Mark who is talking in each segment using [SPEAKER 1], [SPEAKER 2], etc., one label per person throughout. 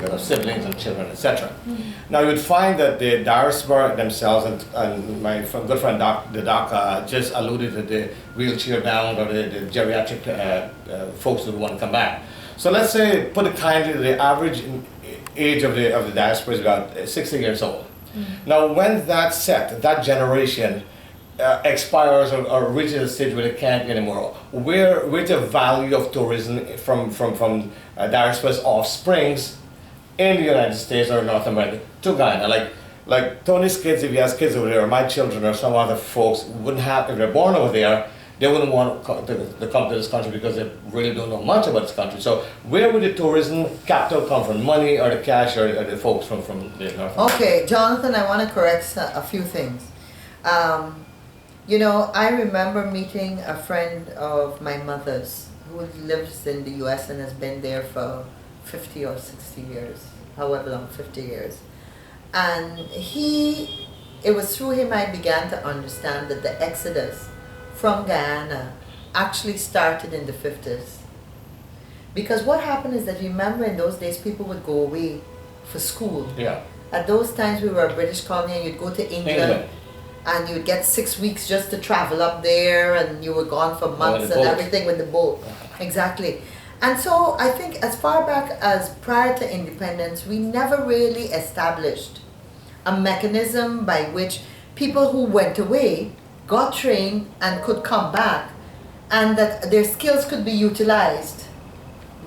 [SPEAKER 1] because of siblings and children, etc. Now, you would find that the diaspora themselves, and my good friend the doc just alluded to the wheelchair bound or the geriatric folks who want to come back. So let's say, put it kindly, the average age of the diaspora is about 60 years old. Now, when that generation expires or reaches a stage where they can't anymore, where's the value of tourism from diaspora's offsprings in the United States or North America to Guyana? Like Tony's kids, if he has kids over there, or my children or some other folks wouldn't have, if they're born over there, they wouldn't want to come to this country because they really don't know much about this country. So where would the tourism capital come from? Money or the cash or the folks from the North America?
[SPEAKER 2] Okay, Jonathan, I want to correct a few things. You know, I remember meeting a friend of my mother's who lives in the US and has been there for 50 or 60 years, however long, 50 years. And it was through him I began to understand that the exodus from Guyana actually started in the 50s. Because what happened is that, remember, in those days people would go away for school.
[SPEAKER 1] Yeah.
[SPEAKER 2] At those times we were a British colony and you'd go to England. And you would get 6 weeks just to travel up there, and you were gone for months and everything with the boat. Exactly. And so I think as far back as prior to independence, we never really established a mechanism by which people who went away got trained and could come back, and that their skills could be utilized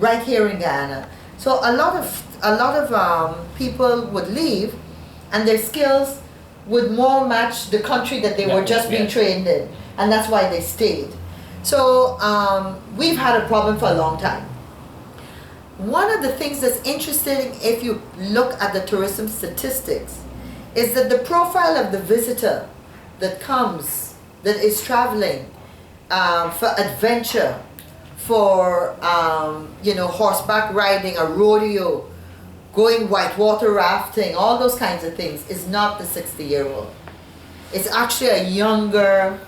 [SPEAKER 2] right here in Guyana. So a lot of people would leave, and their skills would more match the country that they were just being trained in, and that's why they stayed. So we've had a problem for a long time. One of the things that's interesting, if you look at the tourism statistics, is that the profile of the visitor that comes, that is traveling for adventure, for horseback riding, a rodeo, going whitewater rafting, all those kinds of things, is not the 60-year-old. It's actually a younger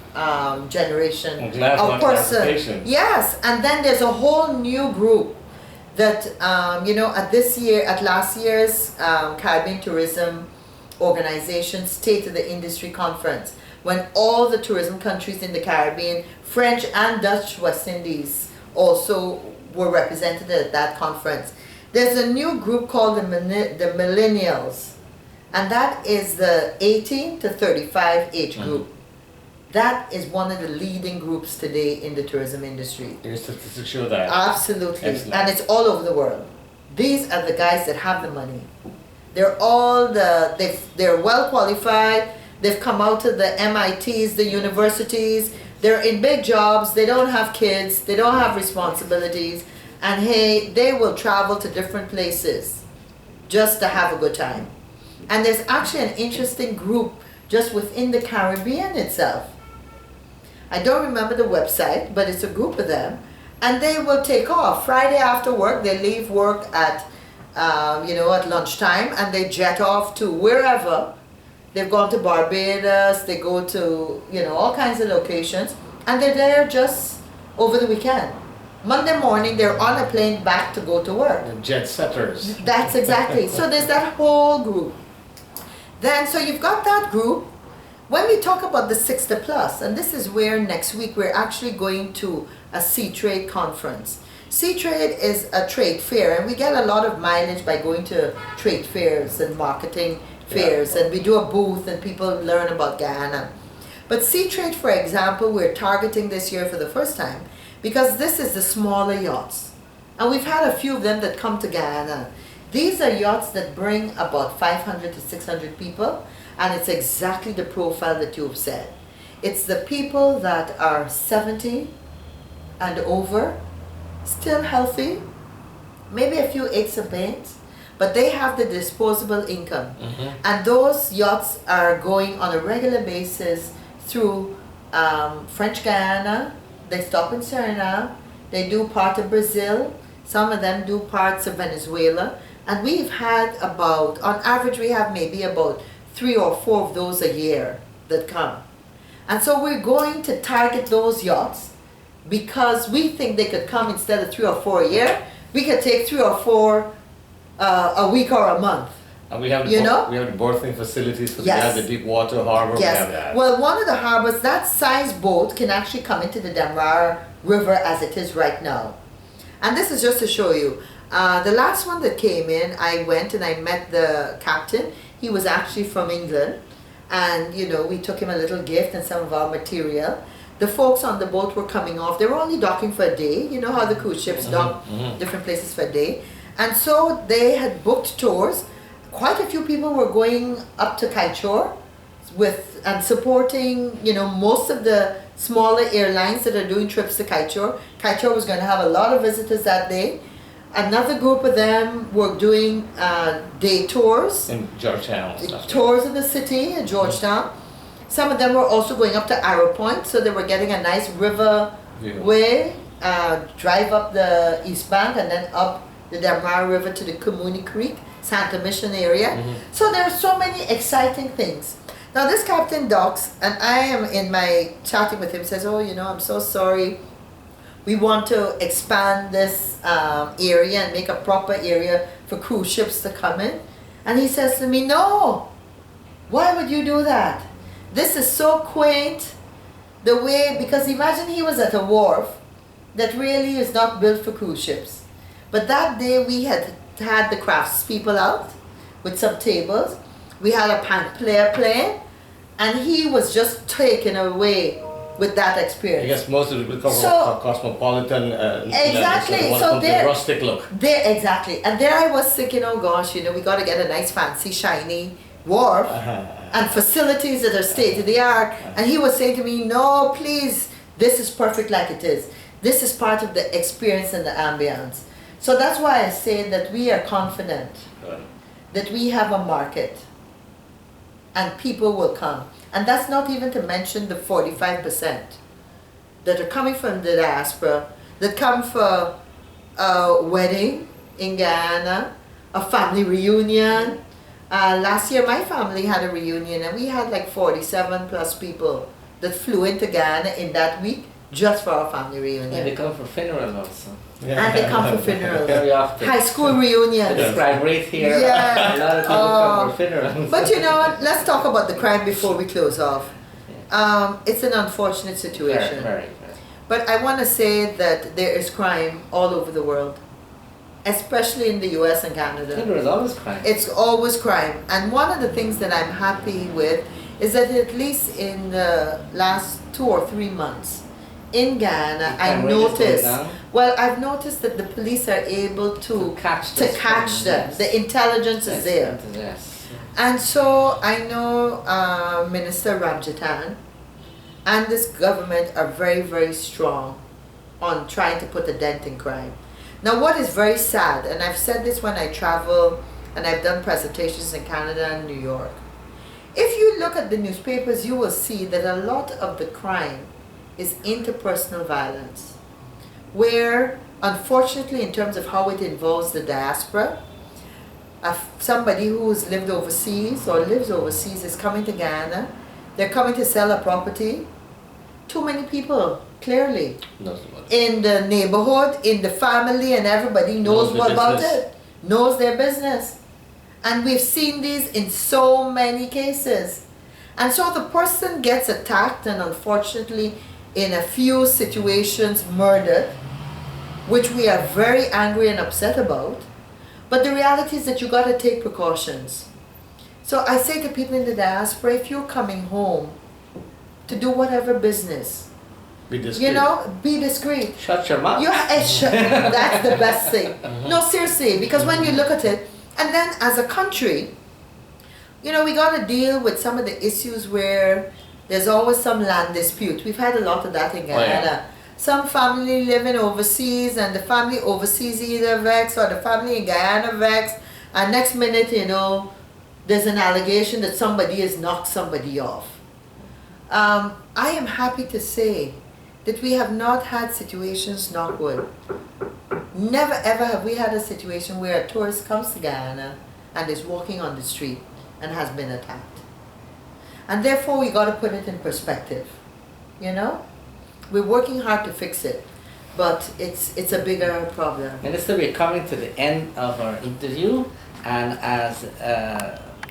[SPEAKER 2] generation of person. Yes, and then there's a whole new group that at last year's Caribbean Tourism Organization State of the Industry Conference, when all the tourism countries in the Caribbean, French and Dutch West Indies, also were represented at that conference. There's a new group called the Millennials, and that is the 18 to 35 age group. That is one of the leading groups today in the tourism industry.
[SPEAKER 1] Your statistics show that.
[SPEAKER 2] Absolutely.
[SPEAKER 1] Excellent.
[SPEAKER 2] And it's all over the world. These are the guys that have the money. They're well qualified. They've come out of the MITs, the universities. They're in big jobs. They don't have kids. They don't have responsibilities. And hey, they will travel to different places just to have a good time. And there's actually an interesting group just within the Caribbean itself. I don't remember the website, but it's a group of them. And they will take off. Friday after work, they leave work at lunchtime, and they jet off to wherever. They've gone to Barbados, they go to, all kinds of locations. And they're there just over the weekend. Monday morning, they're on a plane back to go to work.
[SPEAKER 1] The jet setters.
[SPEAKER 2] That's exactly. So there's that whole group. Then, so you've got that group. When we talk about the 60 plus, and this is where next week we're actually going to a Sea Trade conference. Sea Trade is a trade fair, and we get a lot of mileage by going to trade fairs and marketing fairs, and we do a booth and people learn about Guyana. But Sea Trade, for example, we're targeting this year for the first time, because this is the smaller yachts. And we've had a few of them that come to Guyana. These are yachts that bring about 500 to 600 people, and it's exactly the profile that you've said. It's the people that are 70 and over, still healthy, maybe a few aches and pains, but they have the disposable income. And those yachts are going on a regular basis through French Guyana. They stop in Suriname, they do part of Brazil, some of them do parts of Venezuela, and we've had about, on average we have maybe about 3 or 4 of those a year that come. And so we're going to target those yachts because we think they could come instead of 3 or 4 a year. We could take 3 or 4 a week or a month.
[SPEAKER 1] And we have
[SPEAKER 2] You know?
[SPEAKER 1] we have berthing facilities for
[SPEAKER 2] Yes.
[SPEAKER 1] the deep water harbor. We have
[SPEAKER 2] Yes.
[SPEAKER 1] that.
[SPEAKER 2] Well, one of the harbors, that size boat can actually come into the Damrar River as it is right now. And this is just to show you. The last one that came in, I went and I met the captain. He was actually from England. And, you know, we took him a little gift and some of our material. The folks on the boat were coming off. They were only docking for a day. You know how the cruise ships dock different places for a day. And so they had booked tours. Quite a few people were going up to Kaichor with and supporting, you know, most of the smaller airlines that are doing trips to Kaichor. Kaichor was going to have a lot of visitors that day. Another group of them were doing day tours.
[SPEAKER 1] In Georgetown.
[SPEAKER 2] Tours of the city in Georgetown. Some of them were also going up to Arrow Point, so they were getting a nice river way, drive up the East Bank and then up the Damrar River to the Kamuni Creek, Santa Mission area. So there are so many exciting things. Now this Captain docks, and I am in my chatting with him, says, oh, you know, I'm so sorry. We want to expand this area and make a proper area for cruise ships to come in. And he says to me, no, why would you do that? This is so quaint, the way, because imagine he was at a wharf that really is not built for cruise ships. But that day we had the craftspeople out with some tables. We had a pan player playing, and he was just taken away with that experience.
[SPEAKER 1] I guess most of it will come from cosmopolitan.
[SPEAKER 2] Exactly. So
[SPEAKER 1] the rustic look.
[SPEAKER 2] There, exactly. And there I was thinking, oh gosh, you know, we got to get a nice, fancy, shiny wharf and facilities that are state of the art. And he was saying to me, no, please, this is perfect like it is. This is part of the experience and the ambience. So that's why I say that we are confident that we have a market and people will come. And that's not even to mention the 45% that are coming from the diaspora, that come for a wedding in Guyana, a family reunion. Last year my family had a reunion and we had like 47 plus people that flew into Guyana in that week just for our family reunion.
[SPEAKER 3] And they come for funerals also.
[SPEAKER 2] Yeah. And they come for funerals.
[SPEAKER 3] Very often.
[SPEAKER 2] High school reunions.
[SPEAKER 3] There's crime rate here.
[SPEAKER 2] Yeah.
[SPEAKER 3] A lot of people come for funerals.
[SPEAKER 2] But you know what, let's talk about the crime before we close off. It's an unfortunate situation.
[SPEAKER 3] Very.
[SPEAKER 2] But I want to say that there is crime all over the world, especially in the US and Canada.
[SPEAKER 3] There is always crime.
[SPEAKER 2] It's always crime. And one of the things that I'm happy with is that at least in the last 2 or 3 months, in Guyana, I noticed, I've noticed that the police are able to catch them. Yes. The intelligence is there.
[SPEAKER 3] Yes.
[SPEAKER 2] And so I know Minister Ramjatan and this government are very, very strong on trying to put a dent in crime. Now what is very sad, and I've said this when I travel and I've done presentations in Canada and New York, if you look at the newspapers, you will see that a lot of the crime is interpersonal violence, where unfortunately in terms of how it involves the diaspora, somebody who's lived overseas or lives overseas is coming to Guyana, they're coming to sell a property. Too many people, clearly, in the neighborhood, in the family, and everybody knows what about it, knows their business. And we've seen these in so many cases. And so the person gets attacked and unfortunately in a few situations murdered, which we are very angry and upset about. But the reality is that you got to take precautions. So I say to people in the diaspora, if you're coming home to do whatever business,
[SPEAKER 1] be discreet.
[SPEAKER 2] you know, be discreet.
[SPEAKER 3] Shut your mouth.
[SPEAKER 2] That's the best thing. No, seriously, because when you look at it, and then as a country, you know, we got to deal with some of the issues where there's always some land dispute. We've had a lot of that in Guyana.
[SPEAKER 1] Oh, yeah.
[SPEAKER 2] Some family living overseas and the family overseas either vex or the family in Guyana vex, and next minute, you know, there's an allegation that somebody has knocked somebody off. I am happy to say that we have not had situations, knock wood. Never ever have we had a situation where a tourist comes to Guyana and is walking on the street and has been attacked. And therefore we got to put it in perspective, you know? We're working hard to fix it. but it's a bigger problem.
[SPEAKER 3] Minister, we're coming to the end of our interview, and as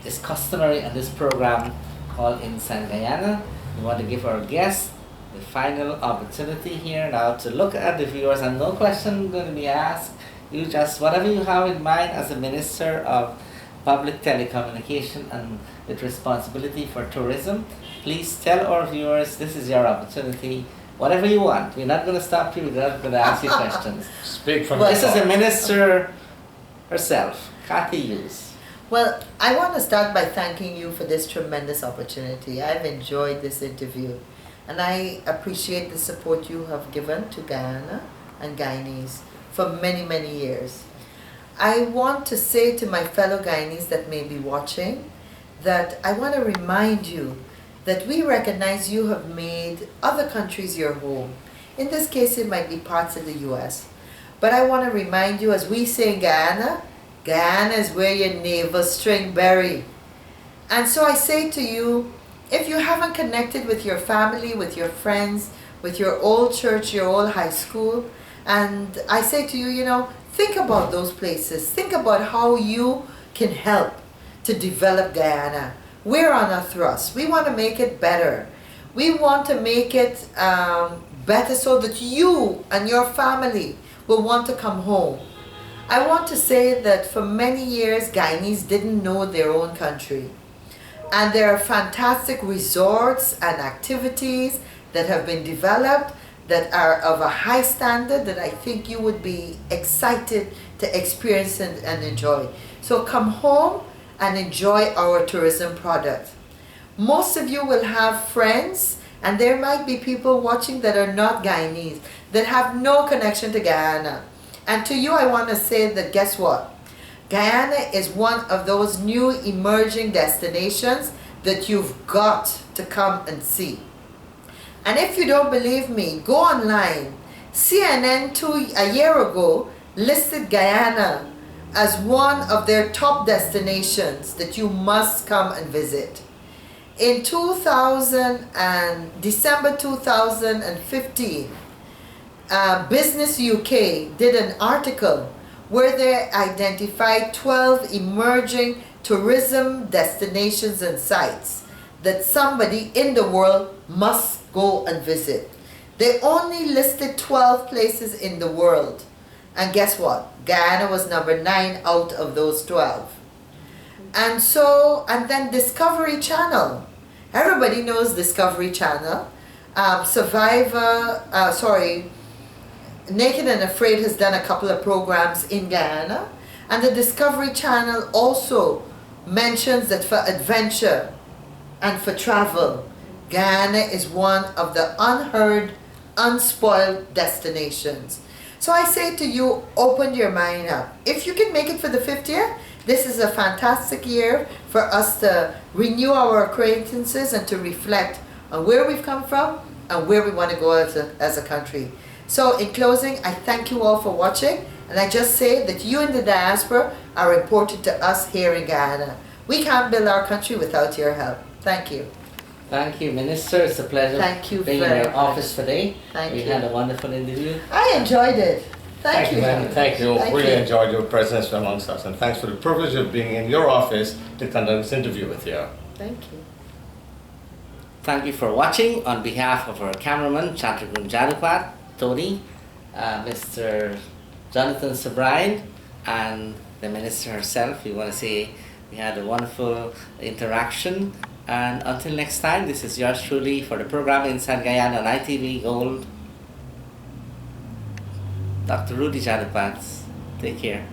[SPEAKER 3] is customary on this program called Inside Guyana, we want to give our guests the final opportunity here now to look at the viewers, and no question going to be asked. You just, whatever you have in mind as a Minister of Public Telecommunication and with responsibility for tourism, please tell our viewers this is your opportunity. Whatever you want. We're not going to stop you. We're not going to ask you questions.
[SPEAKER 1] Speak from
[SPEAKER 3] This is the Minister herself, Cathy Hughes.
[SPEAKER 2] Well, I want to start by thanking you for this tremendous opportunity. I've enjoyed this interview, and I appreciate the support you have given to Guyana and Guyanese for many, many years. I want to say to my fellow Guyanese that may be watching that I want to remind you that we recognize you have made other countries your home. In this case, it might be parts of the US. But I want to remind you, as we say in Guyana, Guyana is where your navel string bury. And so I say to you, if you haven't connected with your family, with your friends, with your old church, your old high school, and I say to you, you know, think about those places. Think about how you can help to develop Guyana. We're on a thrust. We want to make it better. We want to make it better so that you and your family will want to come home. I want to say that for many years, Guyanese didn't know their own country. And there are fantastic resorts and activities that have been developed that are of a high standard that I think you would be excited to experience and enjoy. So come home and enjoy our tourism product. Most of you will have friends, and there might be people watching that are not Guyanese, that have no connection to Guyana. And to you I want to say that guess what? Guyana is one of those new emerging destinations that you've got to come and see. And if you don't believe me, go online. CNN a year ago listed Guyana as one of their top destinations that you must come and visit. In December 2015, Business UK did an article where they identified 12 emerging tourism destinations and sites that somebody in the world must go and visit. They only listed 12 places in the world. And guess what? Guyana was number 9 out of those 12. And then Discovery Channel. Everybody knows Discovery Channel. Naked and Afraid has done a couple of programs in Guyana. And the Discovery Channel also mentions that for adventure and for travel, Guyana is one of the unheard, unspoiled destinations. So I say to you, open your mind up. If you can make it for the 5th year, this is a fantastic year for us to renew our acquaintances and to reflect on where we've come from and where we want to go as a country. So in closing, I thank you all for watching, and I just say that you in the diaspora are important to us here in Guyana. We can't build our country without your help. Thank you.
[SPEAKER 3] Thank you, Minister. It's a pleasure being in your office today. We had a wonderful interview.
[SPEAKER 2] I enjoyed it. Thank you.
[SPEAKER 1] Thank you. Really enjoyed your presence amongst us, and thanks for the privilege of being in your office to conduct this interview with you.
[SPEAKER 2] Thank you.
[SPEAKER 3] Thank you for watching. On behalf of our cameraman, Jadoopat, Tony, Mr. Jonathan Sobrine, and the Minister herself, we want to say we had a wonderful interaction. And until next time, this is yours truly for the program Inside Guyana on ITV Gold. Dr. Rudy Jadoopat. Take care.